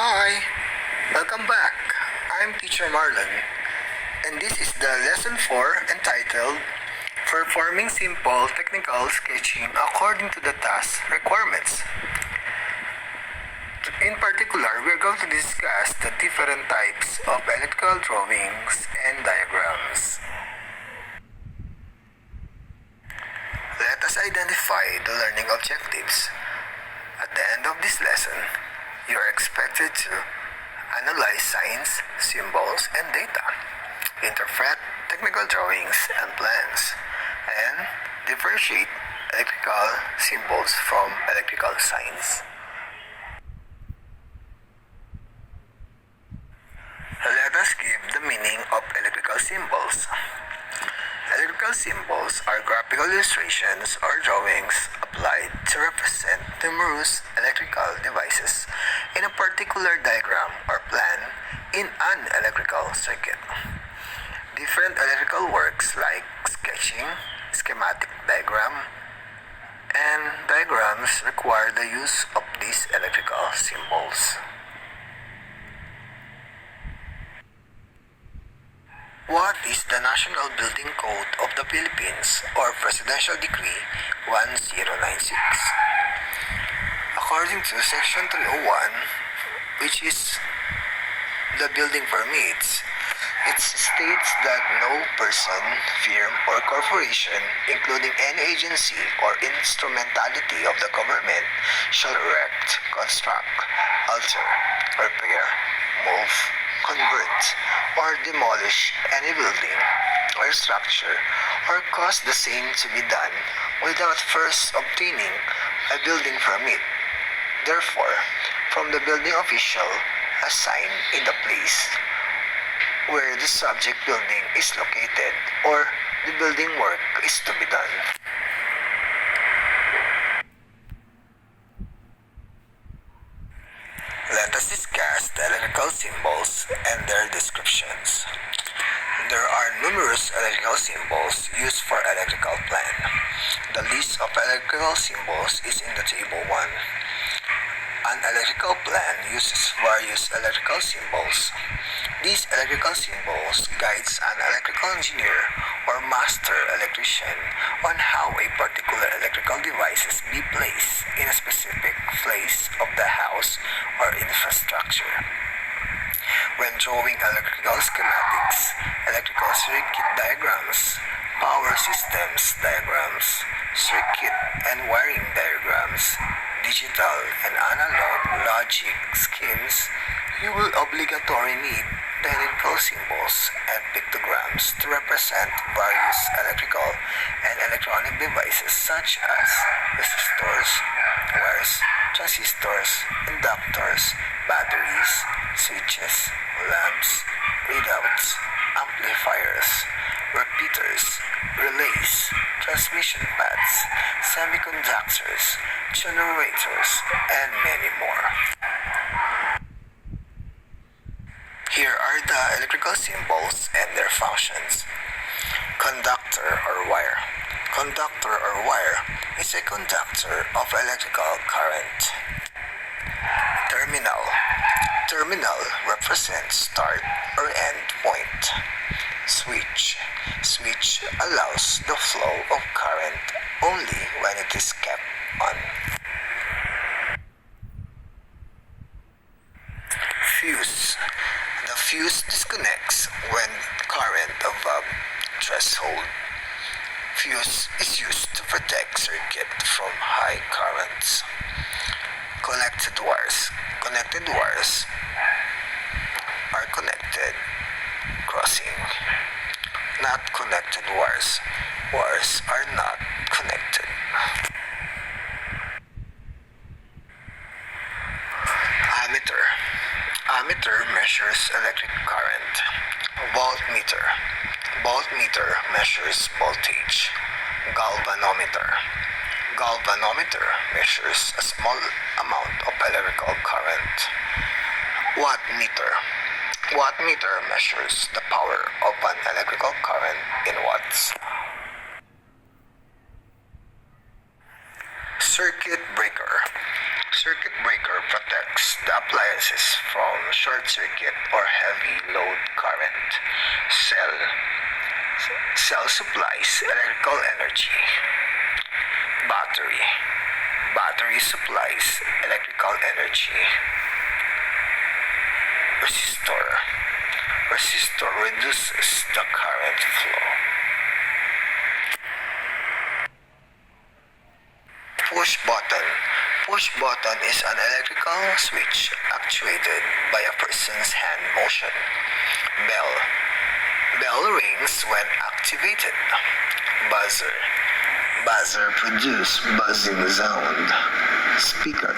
Hi, welcome back. I'm Teacher Marlon, and this is the lesson 4 entitled Performing Simple Technical Sketching According to the Task Requirements. In particular, we're going to discuss the different types of electrical drawings and diagrams. Let us identify the learning objectives. At the end of this lesson, you are expected to analyze signs, symbols, and data, interpret technical drawings and plans, and differentiate electrical symbols from electrical signs. Let us give the meaning of electrical symbols. Electrical symbols are graphical illustrations or drawings applied to represent numerous electrical devices in a particular diagram or plan in an electrical circuit. Different electrical works like sketching, schematic diagram, and diagrams require the use of these electrical symbols. What is the National Building Code of the Philippines or Presidential Decree 1096? According to Section 301, which is the building permits, it states that no person, firm, or corporation, including any agency or instrumentality of the government, shall erect, construct, alter, repair, move, convert, or demolish any building or structure or cause the same to be done without first obtaining a building permit. Therefore, from the building official, a sign in the place where the subject building is located or the building work is to be done. Let us discuss the electrical symbols and their descriptions. There are numerous electrical symbols used for electrical plan. The list of electrical symbols is in the table 1. An electrical plan uses various electrical symbols. These electrical symbols guides an electrical engineer or master electrician on how a particular electrical devices be placed in a specific place of the house or infrastructure. When drawing electrical schematics, electrical circuit diagrams, power systems diagrams, circuit and wiring diagrams, digital and analog logic schemes, you will obligatory need the electrical symbols and pictograms to represent various electrical and electronic devices such as resistors, wires, transistors, inductors, batteries, switches, lamps, readouts, amplifiers, repeaters, relays, transmission pads, semiconductors, generators, and many more. Here are the electrical symbols and their functions. Conductor or wire. Conductor or wire is a conductor of electrical current. Terminal. Terminal represents start or end point. Switch. Switch allows the flow of current only when it is kept on. Fuse. The fuse disconnects when current above threshold. Fuse is used to protect circuit from high currents. Connected wires. Connected wires are connected, crossing. Not connected wires. Wires are not connected. Ammeter. Ammeter measures electric current. Voltmeter. Voltmeter measures voltage. Galvanometer. Galvanometer measures a small amount of electrical current. Wattmeter. Wattmeter measures the power of an electrical current in watts. Circuit breaker. Circuit breaker breaker protects the appliances from short circuit or heavy load current. Cell supplies electrical energy. Battery. Battery supplies electrical energy. Resistor. Resistor reduces the current flow. Push button. Push button is an electrical switch actuated by a person's hand motion. Bell. Bell rings when activated. Buzzer. Buzzer produces buzzing sound. Speaker.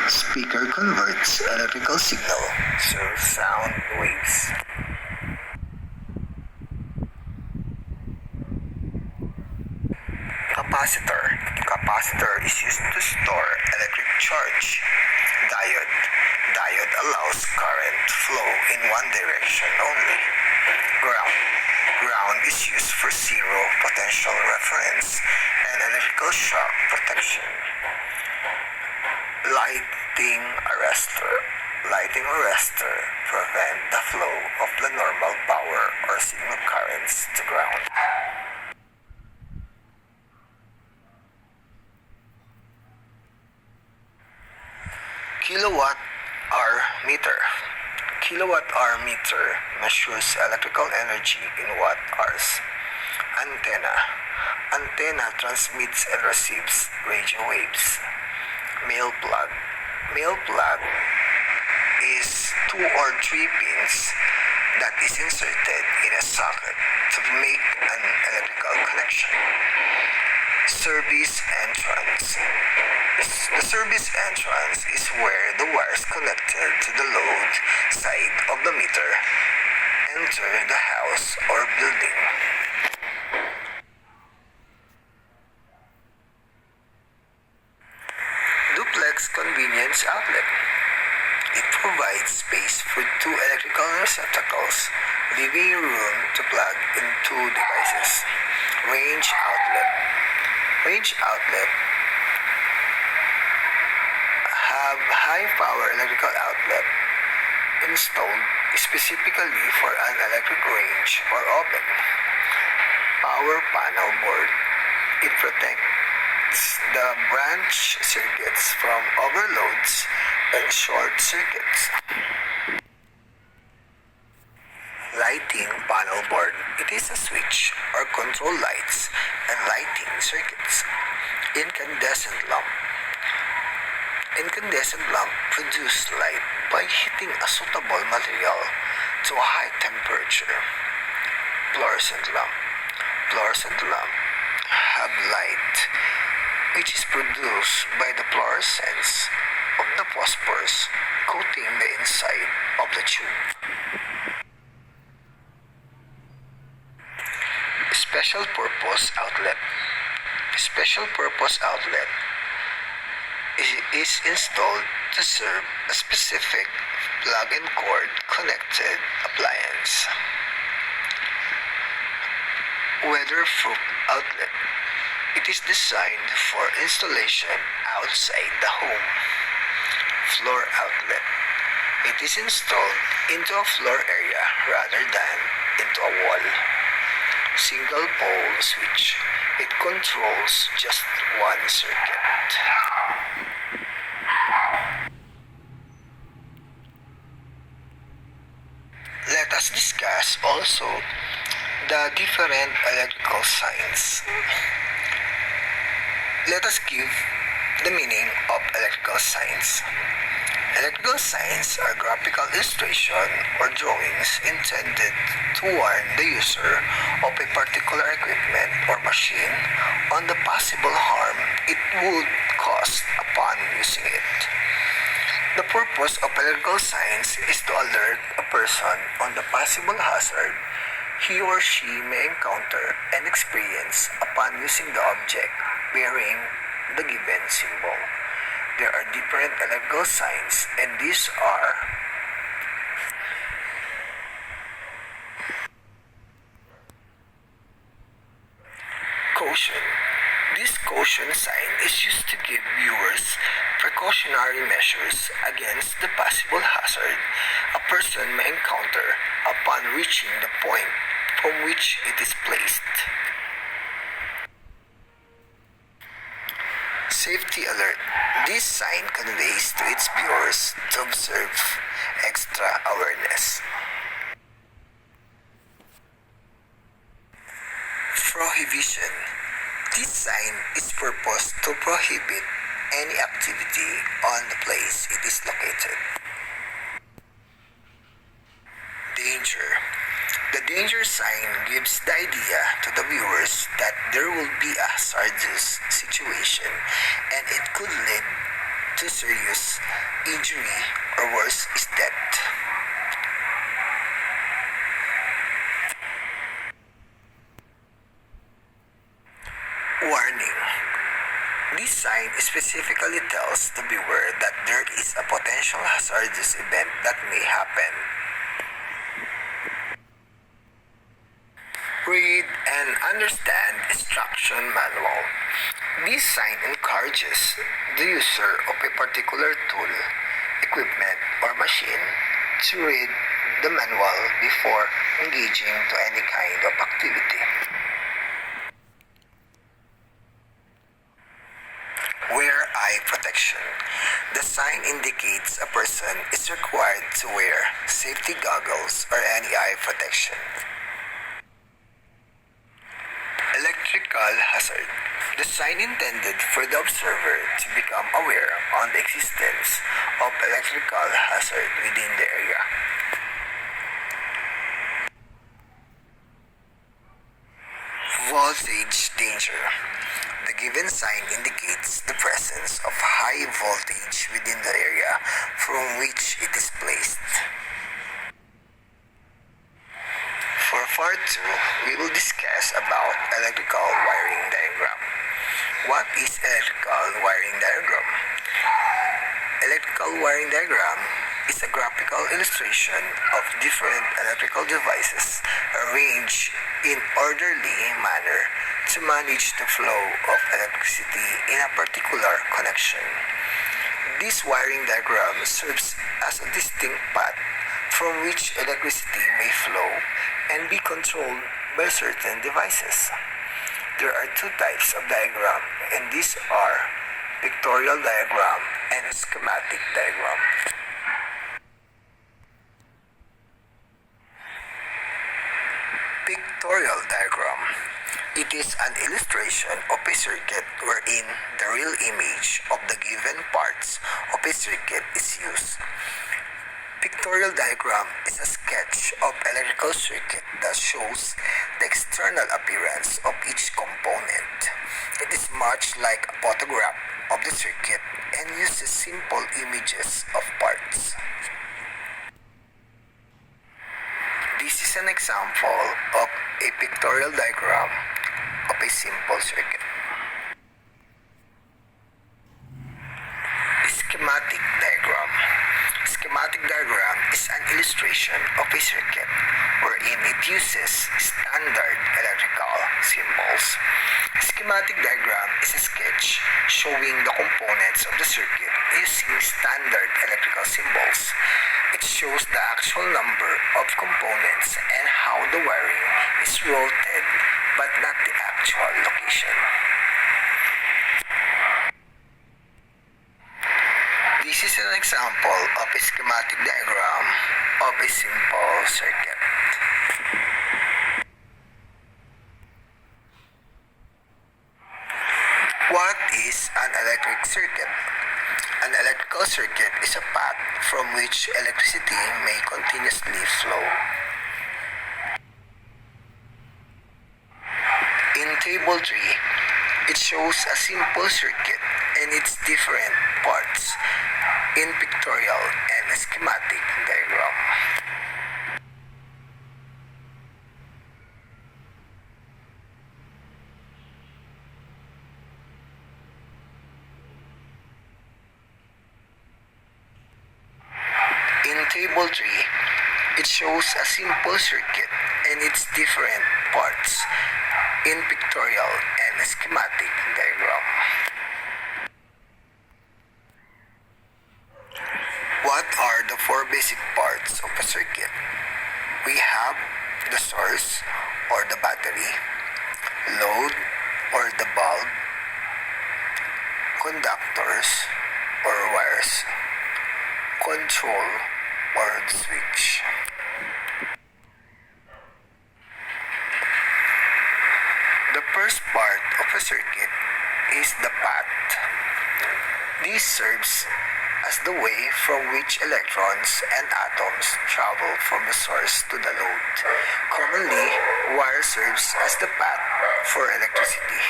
Speaker converts electrical signal to sound waves. Capacitor. Capacitor is used to store electric charge. Diode. Diode allows current flow in one direction only. Ground. Ground is used for zero potential reference and electrical shock protection. Lighting arrestor. Lighting arrestor prevent the flow of the normal power or signal currents to ground. Kilowatt-hour meter. Kilowatt-hour meter measures electrical energy in watt-hours. Antenna. Antenna transmits and receives radio waves. Male plug. Male plug is 2 or 3 pins that is inserted in a socket to make an electrical connection. Service entrance. The service entrance is where the wires connected to the load side of the meter enter the house or building. Duplex convenience outlet. It provides space for 2 electrical receptacles, leaving room to plug in 2 devices. Range outlet. Range outlet have high power electrical outlet installed specifically for an electric range or oven. Power panel board. It protects the branch circuits from overloads and short circuits. Lighting panel board. It is a switch or control lights and lighting circuits. Incandescent lamp. Incandescent lamp produce light by heating a suitable material to a high temperature. Fluorescent lamp. Fluorescent lamp have light which is produced by the fluorescence of the phosphorus coating the inside of the tube. Special purpose outlet. Special purpose outlet is installed to serve a specific plug and cord connected appliance. Weatherproof outlet. It is designed for installation outside the home. Floor outlet. It is installed into a floor area rather than into a wall. Single pole switch. It controls just one circuit. Let us discuss also the different electrical signs. Let us give the meaning of electrical signs. Electrical signs are graphical illustration or drawings intended to warn the user of a particular equipment or machine on the possible harm it would cause upon using it. The purpose of electrical signs is to alert a person on the possible hazard he or she may encounter and experience upon using the object bearing the given symbol. There are different electrical signs, and these are caution. This caution sign is used to give viewers precautionary measures against the possible hazard a person may encounter upon reaching the point from which it is placed. Safety alert. This sign conveys to its viewers to observe extra awareness. Prohibition. This sign is purposed to prohibit any activity on the place it is located. Danger. The danger sign gives the idea to the viewers that there will be a hazardous situation and it could lead to serious injury or worse is death. Warning. This sign specifically tells the viewer that there is a potential hazardous event that may happen. Read and understand instruction manual. This sign encourages the user of a particular tool, equipment, or machine to read the manual before engaging to any kind of activity. Wear eye protection. The sign indicates a person is required to wear safety goggles or any eye protection. Electrical hazard. The sign intended for the observer to become aware on the existence of electrical hazard within the area. Voltage danger. The given sign indicates the presence of high voltage within the area from which it is placed. For part 2, we will discuss about electrical wiring diagram. What is electrical wiring diagram? Electrical wiring diagram is a graphical illustration of different electrical devices arranged in orderly manner to manage the flow of electricity in a particular connection. This wiring diagram serves as a distinct path from which electricity may flow and be controlled by certain devices. There are two types of diagram, and these are pictorial diagram and schematic diagram. Pictorial diagram. It is an illustration of a circuit wherein the real image of the given parts of a circuit is used. Pictorial diagram is a sketch of electrical circuit that shows the external appearance of each component. It is much like a photograph of the circuit and uses simple images of parts. This is an example of a pictorial diagram of a simple circuit. Schematic diagram. Schematic diagram is an illustration of a circuit wherein it uses standard electrical symbols. Schematic diagram is a sketch showing the components of the circuit using standard electrical symbols. It shows the actual number of components and how the wiring is routed, but not the actual location. This is an example of a schematic diagram of a simple circuit. What is an electric circuit? An electrical circuit is a path from which electricity may continuously flow. In Table 3, it shows a simple circuit and its different parts in pictorial and schematic diagram. In Table 3, it shows a simple circuit and its different parts in pictorial and schematic diagram. diagram. What are the four basic parts of a circuit? We have the source or the battery, load or the bulb, conductors or wires, control or the switch. The first part of a circuit is the path. This serves as the way from which electrons and atoms travel from the source to the load. Commonly, wire serves as the path for electricity.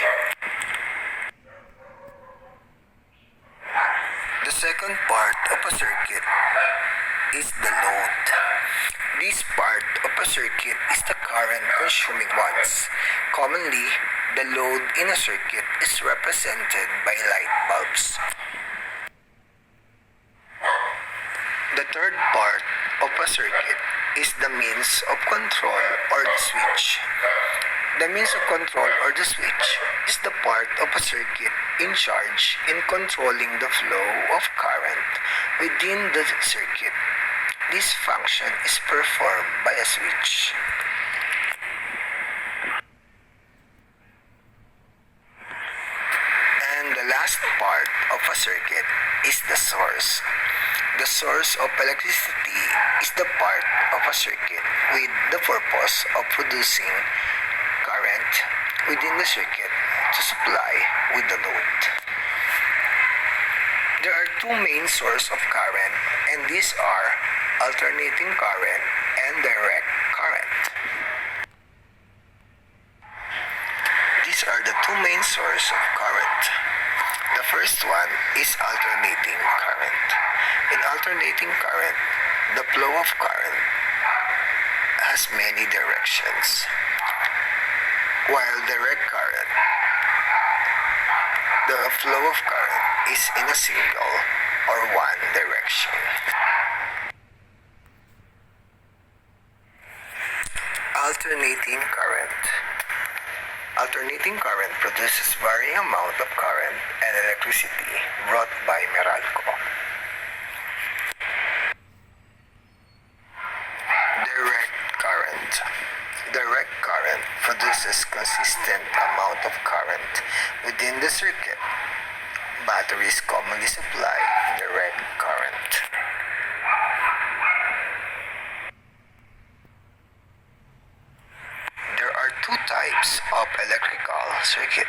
The second part of a circuit is the load. This part of a circuit is the current consuming ones. Commonly, the load in a circuit is represented by light bulbs. The third part of a circuit is the means of control or the switch. The means of control or the switch is the part of a circuit in charge in controlling the flow of current within the circuit. This function is performed by a switch. And the last part of a circuit is the source. The source of electricity is the part of a circuit with the purpose of producing current within the circuit to supply with the load. There are two main sources of current, and these are alternating current and direct current. These are the two main sources of current. The first one is alternating current. In alternating current, the flow of current has many directions, while direct current, the flow of current is in a single or one direction. Alternating current. Alternating current produces varying amount of current and electricity brought by Meralco. Direct current. Direct current produces consistent amount of current within the circuit. Batteries commonly supply direct current. There are two types of electrical circuit.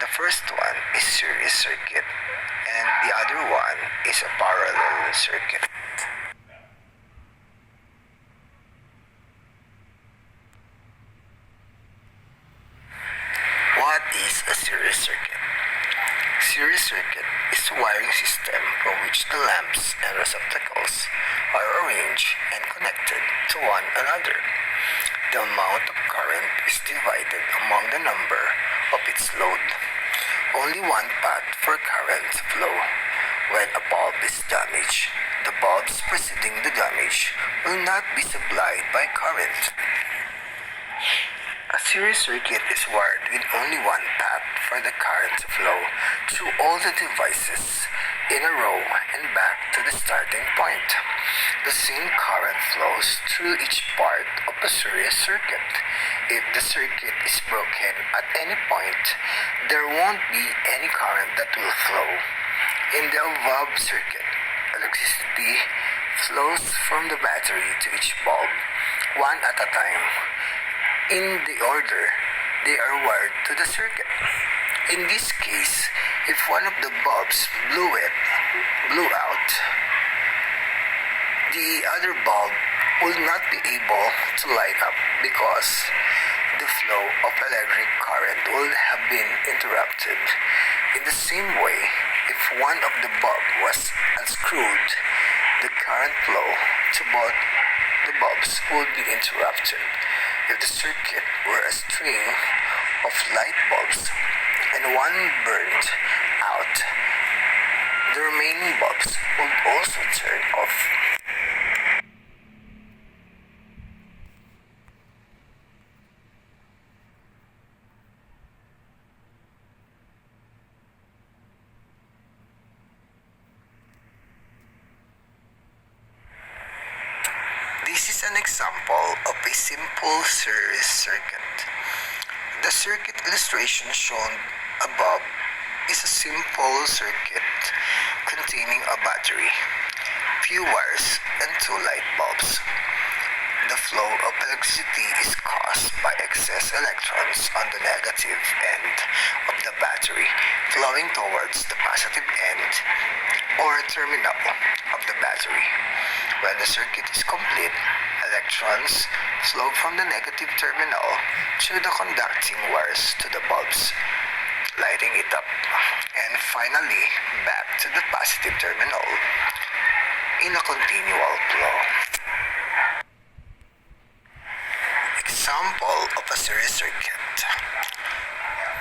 The first one is series circuit and the other one is a parallel circuit. What is a series circuit? Series circuit is a wiring system from which the lamps and receptacles are arranged and connected to one another. The amount of current is divided among the number of its load. Only one path for current to flow. When a bulb is damaged, the bulbs preceding the damage will not be supplied by current. A series circuit is wired with only one path for the current to flow through all the devices in a row and back to the starting point. The same current flows through each part of a series circuit. If the circuit is broken at any point, there won't be any current that will flow. In the above circuit, electricity flows from the battery to each bulb, one at a time. In the order they are wired to the circuit. In this case, if one of the bulbs blew out, the other bulb will not be able to light up because the flow of electric current will have been interrupted. In the same way, if one of the bulb was unscrewed, the current flow to both the bulbs would be interrupted. If the circuit were a string of light bulbs and one burned out, the remaining bulbs would also turn off. example of a simple series circuit. The circuit illustration shown above is a simple circuit containing a battery, few wires, and two light bulbs. The flow of electricity is caused by excess electrons on the negative end of the battery flowing towards the positive end or terminal of the battery. When the circuit is complete, electrons flow from the negative terminal through the conducting wires to the bulbs, lighting it up, and finally back to the positive terminal in a continual flow. Example of a series circuit.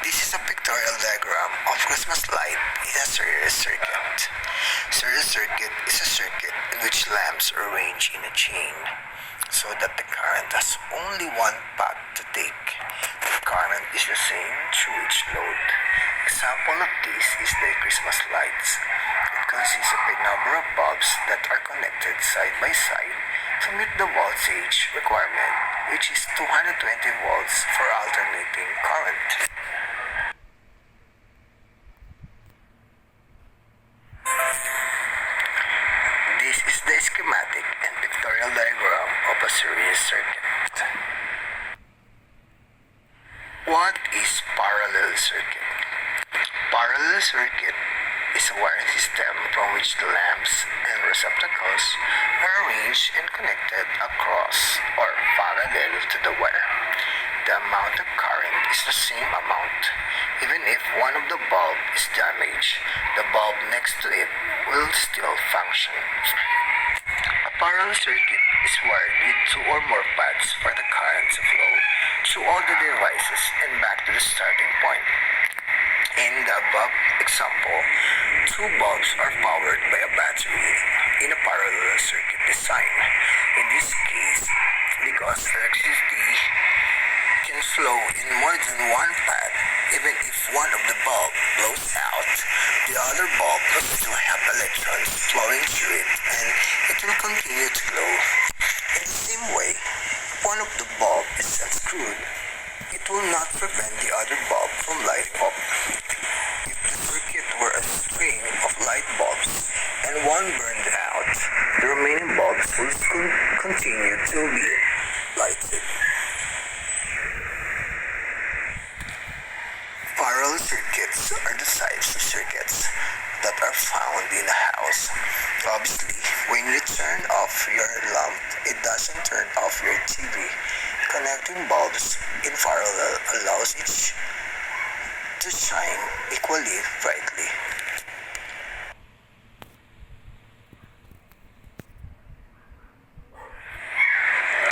This is a pictorial diagram of Christmas light in a series circuit. Series circuit is a circuit in which lamps are arranged in a chain so that the current has only one path to take. The current is the same through each load. Example of this is the Christmas lights. It consists of a number of bulbs that are connected side by side to meet the voltage requirement, which is 220 volts for alternating current. This is the schematic and pictorial diagram of a series circuit. What is parallel circuit? Parallel circuit is a wiring system from which the lamps and receptacles are arranged and connected across or parallel to the wire. The amount of current is the same amount. Even if one of the bulb is damaged, the bulb next to it will still function. A parallel circuit is wired with two or more paths for the current to flow through all the devices and back to the starting point. In the above example, two bulbs are powered by a battery in a parallel circuit design. In this case, because electricity can flow in more than one path, even if one of the bulb blows out, the other bulb will still have electrons flowing through it and it will continue to glow. In the same way, if one of the bulb is unscrewed, it will not prevent the other bulb from lighting up. If the circuit were a string of light bulbs and one burned out, the remaining bulbs will continue to be lighted. Parallel circuits are the types of circuits that are found in a house. Obviously, when you turn off your lamp, it doesn't turn off your TV. Connecting bulbs in parallel allows each to shine equally brightly.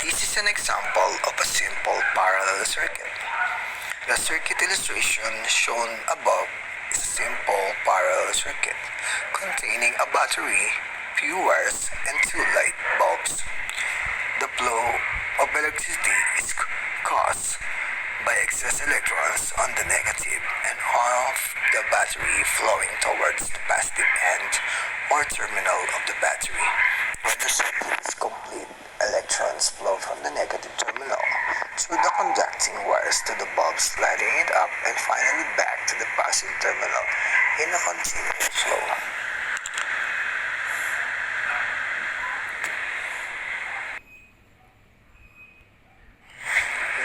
This is an example of a simple parallel circuit. The circuit illustration shown above is a simple parallel circuit containing a battery, few wires, and two light bulbs. The flow of electricity is caused by excess electrons on the negative and of the battery flowing towards the positive end or terminal of the battery. When the circuit is complete, electrons flow from the negative terminal through the conducting wires to the bulbs, lighting it up, and finally back to the positive terminal in a continuous flow.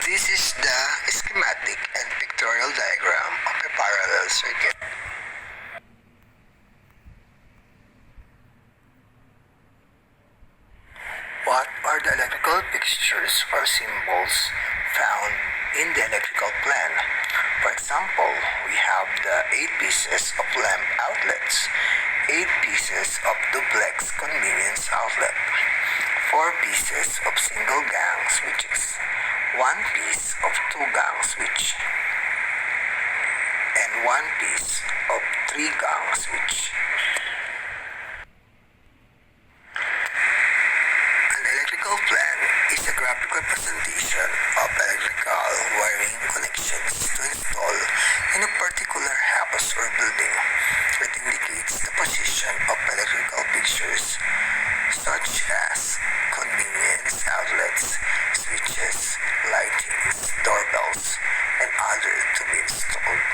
This is the schematic and pictorial diagram of a parallel circuit. What are the electrical fixtures or symbols found in the electrical plan? For example, we have the 8 pieces of lamp outlets, 8 pieces of duplex convenience outlet, 4 pieces of single gang switches, 1 piece of 2 gang switch, and 1 piece of 3 gang switch. Plan is a graphic representation of electrical wiring connections to install in a particular house or building. It indicates the position of electrical fixtures such as convenience outlets, switches, lightings, doorbells, and others to be installed